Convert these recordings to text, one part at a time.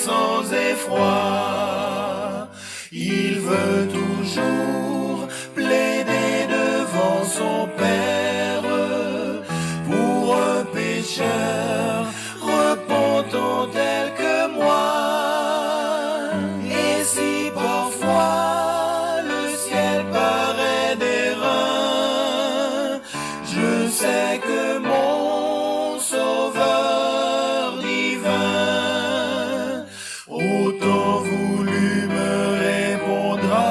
sans effroi. Il veut toujours plaider devant son Père pour un pécheur repentant tel que moi. Et si parfois le ciel paraît d'airain, je sais que mon Sauveur divin, autant voulu me répondra,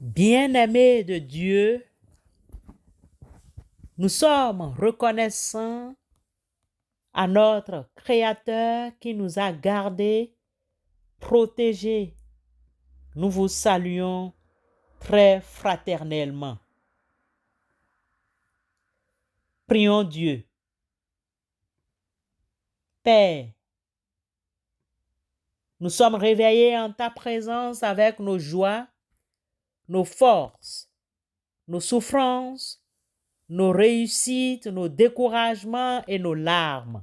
Bien-aimés de Dieu, nous sommes reconnaissants à notre Créateur qui nous a gardés, protégés. Nous vous saluons très fraternellement. Prions Dieu. Père, nous sommes réveillés en ta présence avec nos joies, nos forces, nos souffrances, nos réussites, nos découragements et nos larmes.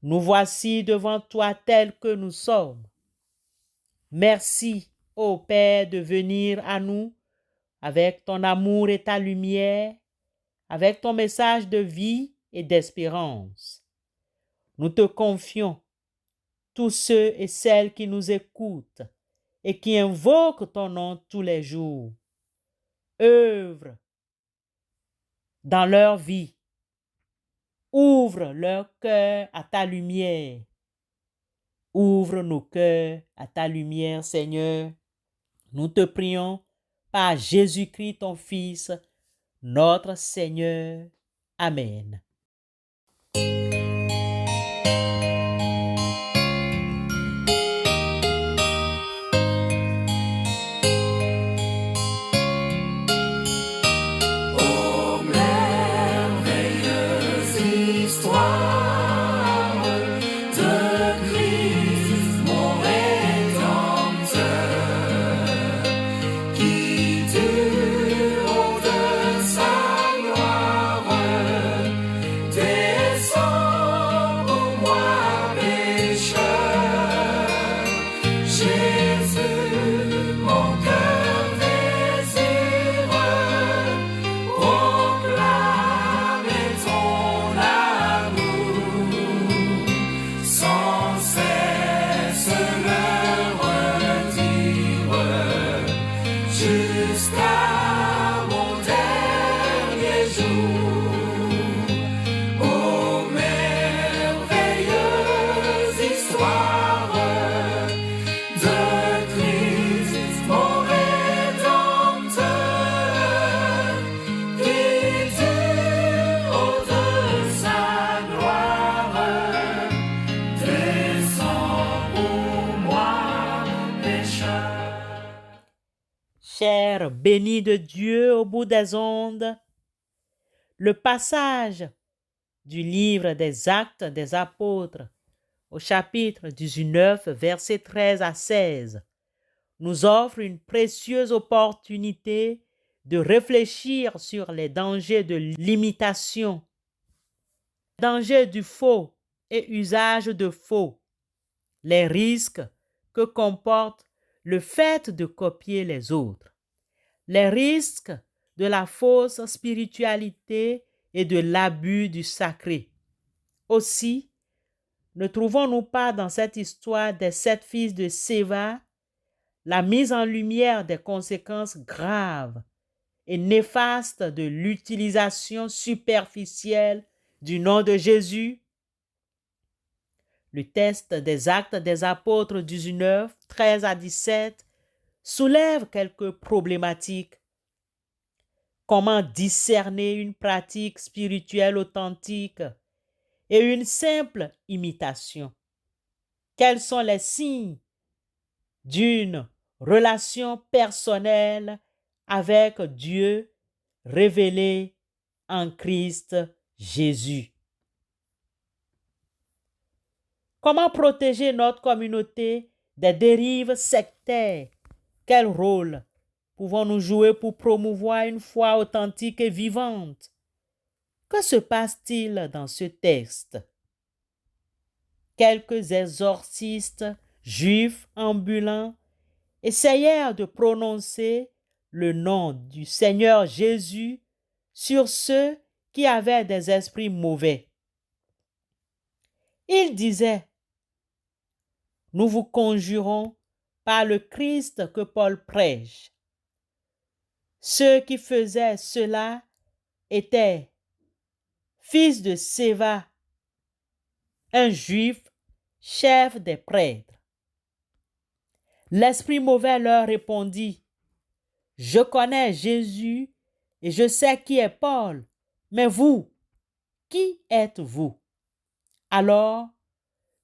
Nous voici devant toi tels que nous sommes. Merci, ô Père, de venir à nous avec ton amour et ta lumière, avec ton message de vie et d'espérance. Nous te confions tous ceux et celles qui nous écoutent et qui invoquent ton nom tous les jours. Œuvre dans leur vie. Ouvre leur cœur à ta lumière. Ouvre nos cœurs à ta lumière, Seigneur. Nous te prions par Jésus-Christ, ton Fils, notre Seigneur. Amen. Chers bénis de Dieu au bout des ondes, le passage du livre des Actes des Apôtres au chapitre 19, versets 13 à 16, nous offre une précieuse opportunité de réfléchir sur les dangers de l'imitation, les dangers du faux et usage de faux, les risques que comporte le fait de copier les autres, les risques de la fausse spiritualité et de l'abus du sacré. Aussi, ne trouvons-nous pas dans cette histoire des 7 fils de Séva la mise en lumière des conséquences graves et néfastes de l'utilisation superficielle du nom de Jésus? Le texte des Actes des Apôtres 19, 13 à 17 soulève quelques problématiques. Comment discerner une pratique spirituelle authentique et une simple imitation? Quels sont les signes d'une relation personnelle avec Dieu révélée en Christ Jésus? Comment protéger notre communauté des dérives sectaires? Quel rôle pouvons-nous jouer pour promouvoir une foi authentique et vivante? Que se passe-t-il dans ce texte? Quelques exorcistes juifs ambulants essayèrent de prononcer le nom du Seigneur Jésus sur ceux qui avaient des esprits mauvais. Ils disaient: « Nous vous conjurons par le Christ que Paul prêche. » Ceux qui faisaient cela étaient fils de Séva, un juif, chef des prêtres. L'esprit mauvais leur répondit: « Je connais Jésus et je sais qui est Paul, mais vous, qui êtes-vous? » Alors,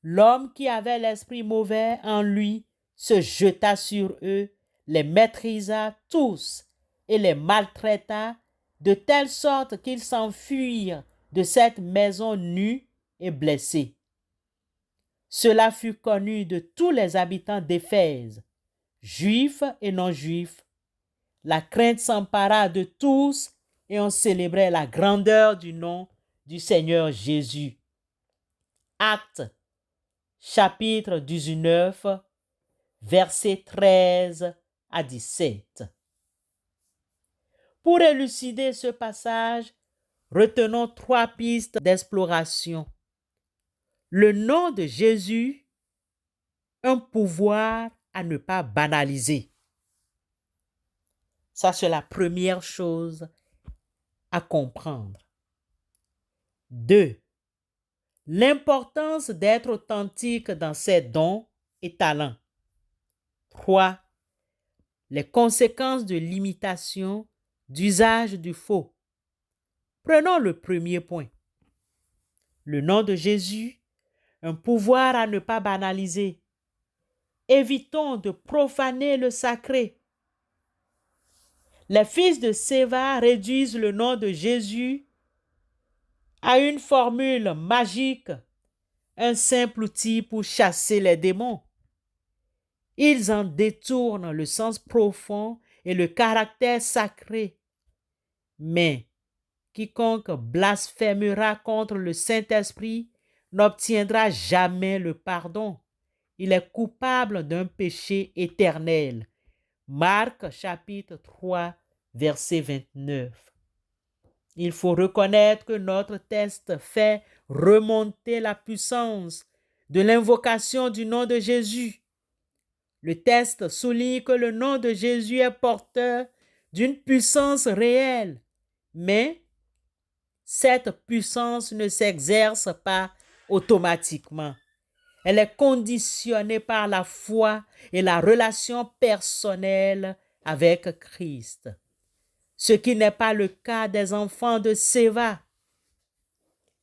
l'homme qui avait l'esprit mauvais en lui se jeta sur eux, les maîtrisa tous et les maltraita de telle sorte qu'ils s'enfuirent de cette maison nue et blessés. Cela fut connu de tous les habitants d'Éphèse, juifs et non-juifs. La crainte s'empara de tous et on célébrait la grandeur du nom du Seigneur Jésus. Actes, chapitre 19, versets 13 à 17. Pour élucider ce passage, retenons 3 pistes d'exploration. Le nom de Jésus, un pouvoir à ne pas banaliser. Ça, c'est la première chose à comprendre. 2. L'importance d'être authentique dans ses dons et talents. 3. Les conséquences de l'imitation, d'usage du faux. Prenons le premier point. Le nom de Jésus, un pouvoir à ne pas banaliser. Évitons de profaner le sacré. Les fils de Séva réduisent le nom de Jésus à une formule magique, un simple outil pour chasser les démons. Ils en détournent le sens profond et le caractère sacré. Mais quiconque blasphémera contre le Saint-Esprit n'obtiendra jamais le pardon. Il est coupable d'un péché éternel. Marc chapitre 3, verset 29. Il faut reconnaître que notre texte fait remonter la puissance de l'invocation du nom de Jésus. Le texte souligne que le nom de Jésus est porteur d'une puissance réelle, mais cette puissance ne s'exerce pas automatiquement. Elle est conditionnée par la foi et la relation personnelle avec Christ, ce qui n'est pas le cas des enfants de Séva.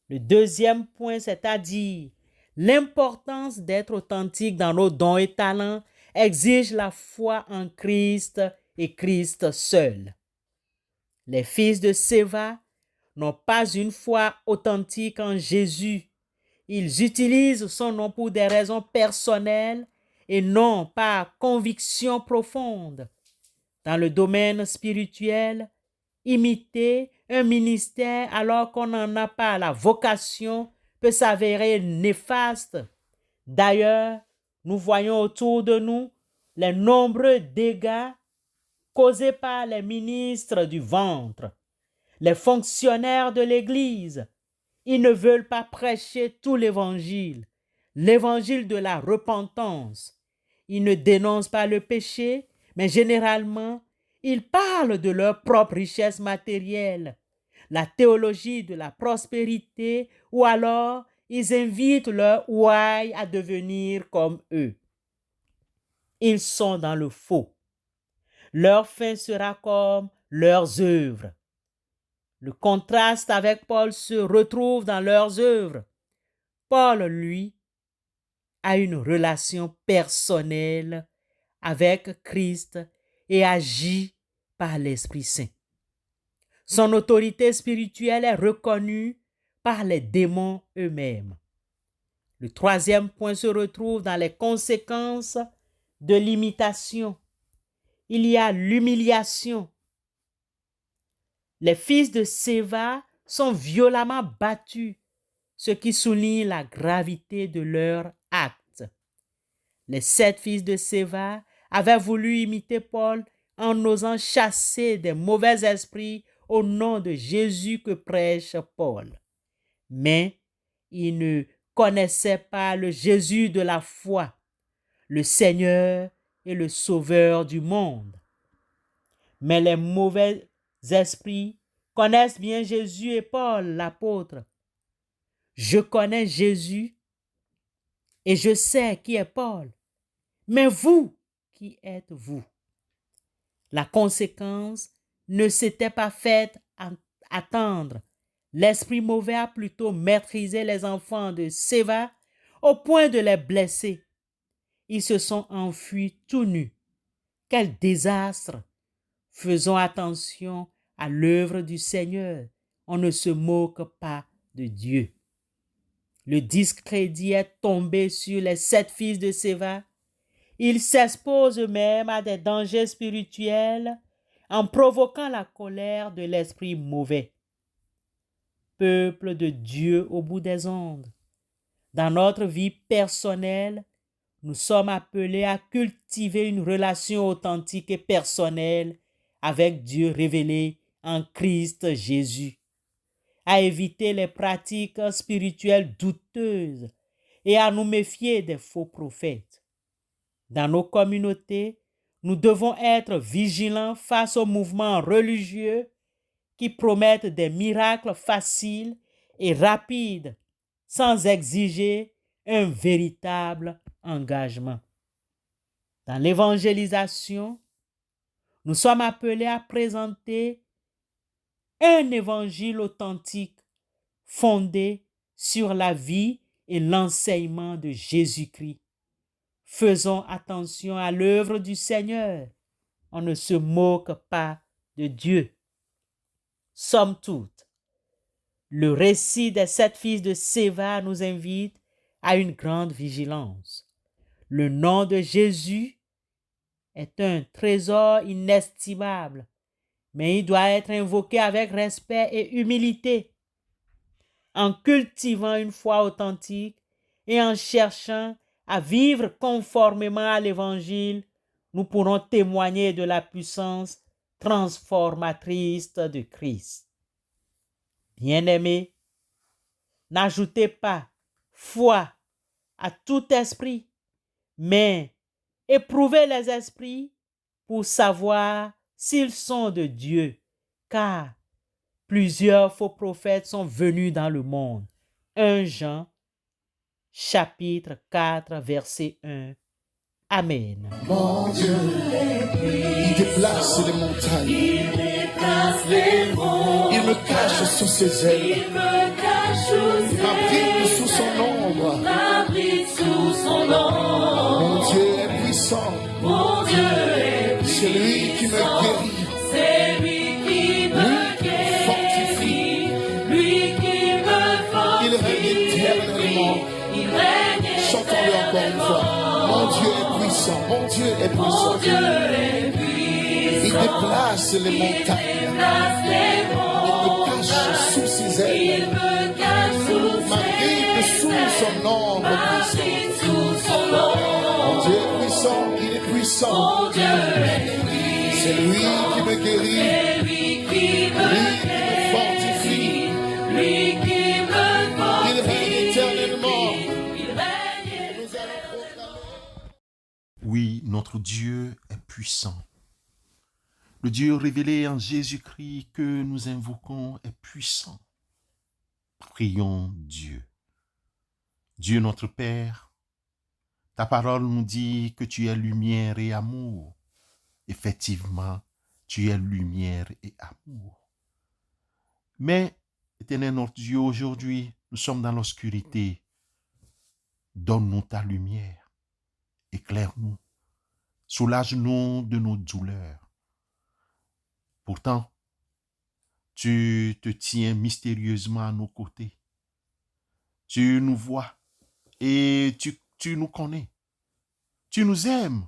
Le deuxième point, c'est-à-dire l'importance d'être authentique dans nos dons et talents, exige la foi en Christ et Christ seul. Les fils de Séva n'ont pas une foi authentique en Jésus. Ils utilisent son nom pour des raisons personnelles et non par conviction profonde. Dans le domaine spirituel, imiter un ministère alors qu'on n'en a pas la vocation peut s'avérer néfaste. D'ailleurs, nous voyons autour de nous les nombreux dégâts causés par les ministres du ventre, les fonctionnaires de l'Église. Ils ne veulent pas prêcher tout l'évangile de la repentance. Ils ne dénoncent pas le péché, mais généralement, ils parlent de leur propre richesse matérielle, la théologie de la prospérité, ou alors ils invitent leurs ouailles à devenir comme eux. Ils sont dans le faux. Leur fin sera comme leurs œuvres. Le contraste avec Paul se retrouve dans leurs œuvres. Paul, lui, a une relation personnelle avec Christ et agit par l'Esprit Saint. Son autorité spirituelle est reconnue par les démons eux-mêmes. Le troisième point se retrouve dans les conséquences de l'imitation. il y a l'humiliation. Les fils de Séva sont violemment battus, ce qui souligne la gravité de leur acte. Les 7 fils de Séva avaient voulu imiter Paul en osant chasser des mauvais esprits au nom de Jésus que prêche Paul. Mais ils ne connaissaient pas le Jésus de la foi, le Seigneur et le Sauveur du monde. Mais les mauvais esprits connaissent bien Jésus et Paul, l'apôtre. Je connais Jésus et je sais qui est Paul. Mais vous, qui êtes-vous? La conséquence ne s'était pas faite attendre. L'esprit mauvais a plutôt maîtrisé les enfants de Séva au point de les blesser. Ils se sont enfuis tout nus. Quel désastre! Faisons attention à l'œuvre du Seigneur. On ne se moque pas de Dieu. Le discrédit est tombé sur les 7 fils de Séva. Ils s'exposent eux-mêmes à des dangers spirituels en provoquant la colère de l'esprit mauvais. Peuple de Dieu au bout des ondes, dans notre vie personnelle, nous sommes appelés à cultiver une relation authentique et personnelle avec Dieu révélé en Christ Jésus, à éviter les pratiques spirituelles douteuses et à nous méfier des faux prophètes. Dans nos communautés, nous devons être vigilants face aux mouvements religieux qui promettent des miracles faciles et rapides sans exiger un véritable engagement. Dans l'évangélisation, nous sommes appelés à présenter un évangile authentique fondé sur la vie et l'enseignement de Jésus-Christ. Faisons attention à l'œuvre du Seigneur. On ne se moque pas de Dieu. Somme toute, le récit des 7 fils de Séva nous invite à une grande vigilance. Le nom de Jésus est un trésor inestimable, mais il doit être invoqué avec respect et humilité. En cultivant une foi authentique et en cherchant à vivre conformément à l'Évangile, nous pourrons témoigner de la puissance transformatrice de Christ. Bien-aimés, n'ajoutez pas foi à tout esprit, mais éprouvez les esprits pour savoir s'ils sont de Dieu, car plusieurs faux prophètes sont venus dans le monde. 1 Jean, chapitre 4, verset 1. Amen. Mon Dieu, il déplace les montagnes. Il me cache sous ses ailes. Il m'abrite sous son ombre. Mon Dieu est puissant. C'est lui qui me guérit. Il règne éternellement. Chantons-le encore une fois. Mon Dieu est puissant. Mon Dieu est puissant. Il déplace les montagnes. Il me cache sous ses ailes. Il m'abrite sous son ombre puissant. Mon Dieu est puissant. Il est puissant. C'est lui qui me guérit. Lui qui me fortifie. Il règne éternellement. Oui, notre Dieu est puissant. Le Dieu révélé en Jésus-Christ que nous invoquons est puissant. Prions Dieu. Dieu notre Père, ta parole nous dit que tu es lumière et amour. Effectivement, tu es lumière et amour. Mais, Éternel notre Dieu, aujourd'hui, nous sommes dans l'obscurité. Donne-nous ta lumière. Éclaire-nous. Soulage-nous de nos douleurs. Pourtant, tu te tiens mystérieusement à nos côtés. Tu nous vois et tu nous connais. Tu nous aimes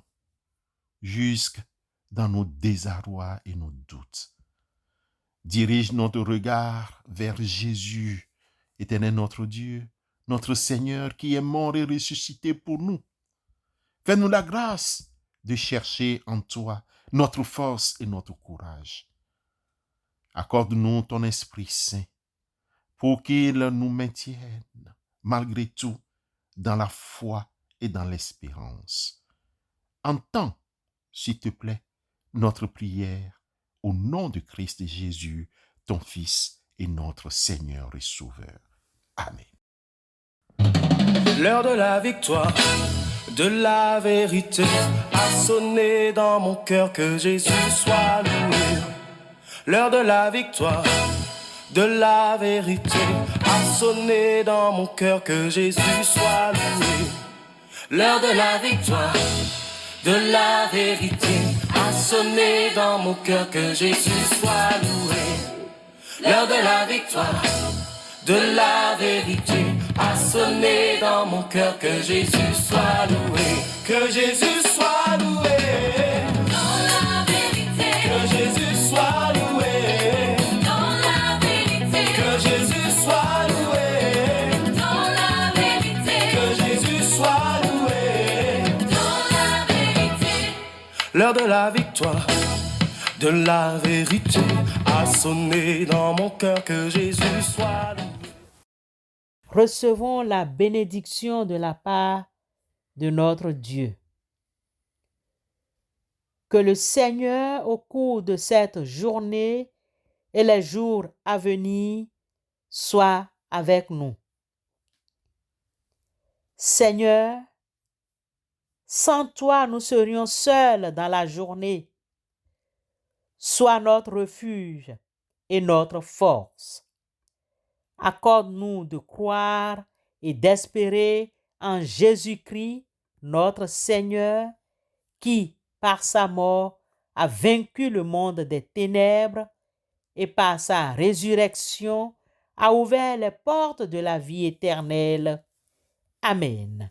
jusqu'à dans nos désarrois et nos doutes. Dirige notre regard vers Jésus, Éternel notre Dieu, notre Seigneur qui est mort et ressuscité pour nous. Fais-nous la grâce de chercher en toi notre force et notre courage. Accorde-nous ton Esprit Saint pour qu'il nous maintienne, malgré tout, dans la foi et dans l'espérance. Entends, s'il te plaît, notre prière au nom de Christ Jésus, ton Fils et notre Seigneur et Sauveur. Amen. L'heure de la victoire, de la vérité a sonné dans mon cœur, que Jésus soit loué. L'heure de la victoire, de la vérité a sonné dans mon cœur, que Jésus soit loué. L'heure de la victoire, de la vérité a sonné dans mon cœur, que Jésus soit loué. L'heure de la victoire, de la vérité a sonné dans mon cœur, que Jésus soit loué. Que Jésus soit loué. Dans la vérité. Que Jésus soit loué. Dans la vérité. Que Jésus soit loué. Dans la vérité. Que Jésus soit loué. Dans la vérité. L'heure de la victoire, de la vérité a sonné dans mon cœur, que Jésus soit loué. Recevons la bénédiction de la part de notre Dieu. Que le Seigneur, au cours de cette journée et les jours à venir, soit avec nous. Seigneur, sans toi, nous serions seuls dans la journée. Sois notre refuge et notre force. Accorde-nous de croire et d'espérer en Jésus-Christ, notre Seigneur, qui, par sa mort, a vaincu le monde des ténèbres et par sa résurrection, a ouvert les portes de la vie éternelle. Amen.